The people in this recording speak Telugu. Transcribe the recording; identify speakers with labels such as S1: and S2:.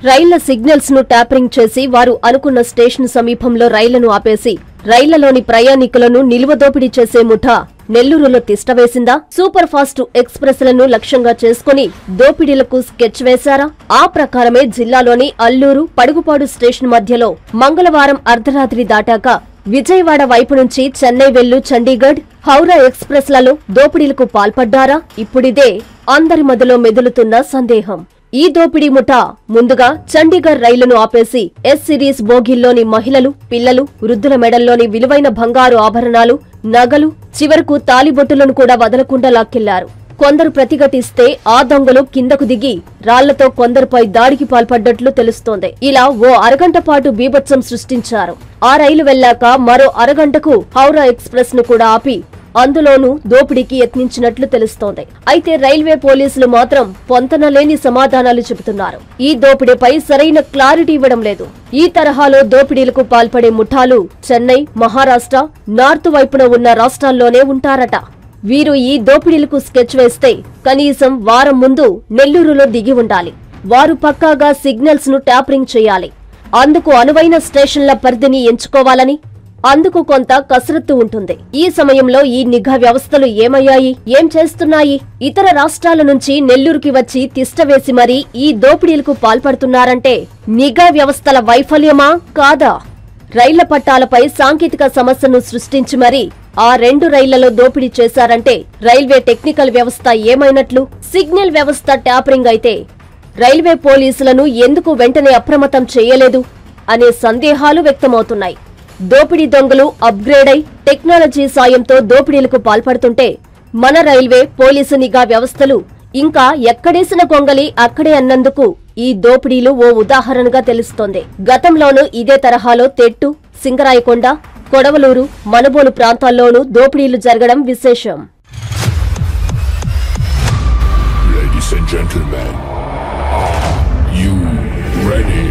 S1: రైళ్ల సిగ్నల్స్ ను ట్యాపరింగ్ చేసి వారు అనుకున్న స్టేషన్ సమీపంలో రైళ్లను ఆపేసి రైళ్లలోని ప్రయాణికులను నిలువదోపిడీ చేసే ముఠా నెల్లూరులో తిష్టవేసిందా? సూపర్ ఫాస్ట్ ఎక్స్ప్రెస్లను లక్ష్యంగా చేసుకుని దోపిడీలకు స్కెచ్ వేశారా? ఆ ప్రకారమే జిల్లాలోని అల్లూరు, పడుగుపాడు స్టేషన్ మధ్యలో మంగళవారం అర్ధరాత్రి దాటాక విజయవాడ వైపు నుంచి చెన్నై వెళ్ళు చండీగఢ్, హౌరా ఎక్స్ప్రెస్లలో దోపిడీలకు పాల్పడ్డారా? ఇప్పుడిదే అందరి మధ్యలో మెదులుతున్న సందేహం. ఈ దోపిడీ ముఠా ముందుగా చండీగఢ్ రైలును ఆపేసి ఎస్ సిరీస్ బోగీల్లోని మహిళలు, పిల్లలు, వృద్ధుల మెడల్లోని విలువైన బంగారు ఆభరణాలు, నగలు, చివరకు తాలిబొట్టులను కూడా వదలకుండా లాక్కెళ్లారు. కొందరు ప్రతిఘటిస్తే ఆ దొంగలు కిందకు దిగి రాళ్లతో కొందరిపై దాడికి పాల్పడ్డట్లు తెలుస్తోంది. ఇలా ఓ అరగంట పాటు బీభత్సం సృష్టించారు. ఆ రైలు వెళ్లాక మరో అరగంటకు హౌరా ఎక్స్ప్రెస్ ను కూడా ఆపి అందులోనూ దోపిడీకి యత్నించినట్లు తెలుస్తోంది. అయితే రైల్వే పోలీసులు మాత్రం పొంతనలేని సమాధానాలు చెబుతున్నారు. ఈ దోపిడీపై సరైన క్లారిటీ ఇవ్వడం లేదు. ఈ తరహాలో దోపిడీలకు పాల్పడే ముఠాలు చెన్నై, మహారాష్ట్ర, నార్త్ వైపున ఉన్న రాష్ట్రాల్లోనే ఉంటారట. వీరు ఈ దోపిడీలకు స్కెచ్ వేస్తే కనీసం వారం ముందు నెల్లూరులో దిగి ఉండాలి. వారు పక్కాగా సిగ్నల్స్ ను ట్యాపరింగ్ చేయాలి. అందుకు అనువైన స్టేషన్ల పరిధిని ఎంచుకోవాలని, అందుకు కొంత కసరత్తు ఉంటుంది. ఈ సమయంలో ఈ నిఘా వ్యవస్థలు ఏమయ్యాయి, ఏం చేస్తున్నాయి? ఇతర రాష్ట్రాల నుంచి నెల్లూరుకి వచ్చి తిష్టవేసి మరీ ఈ దోపిడీలకు పాల్పడుతున్నారంటే నిఘా వ్యవస్థల వైఫల్యమా కాదా? రైళ్ల పట్టాలపై సాంకేతిక సమస్యను సృష్టించి మరీ ఆ 2 రైళ్లలో దోపిడీ చేశారంటే రైల్వే టెక్నికల్ వ్యవస్థ ఏమైనట్లు? సిగ్నల్ వ్యవస్థ ట్యాపరింగ్ అయితే రైల్వే పోలీసులను ఎందుకు వెంటనే అప్రమత్తం చేయలేదు అనే సందేహాలు వ్యక్తమవుతున్నాయి. దోపిడీ దొంగలు అప్గ్రేడ్ అయి టెక్నాలజీ సాయంతో దోపిడీలకు పాల్పడుతుంటే మన రైల్వే పోలీసు నిఘా వ్యవస్థలు ఇంకా ఎక్కడేసిన కొంగలి అక్కడే అన్నందుకు ఈ దోపిడీలు ఓ ఉదాహరణగా తెలుస్తోంది. గతంలోనూ ఇదే తరహాలో తెట్టు, సింగరాయకొండ, కొడవలూరు, మనుబోలు ప్రాంతాల్లోనూ దోపిడీలు జరగడం విశేషం.
S2: Ladies and gentlemen, are you ready?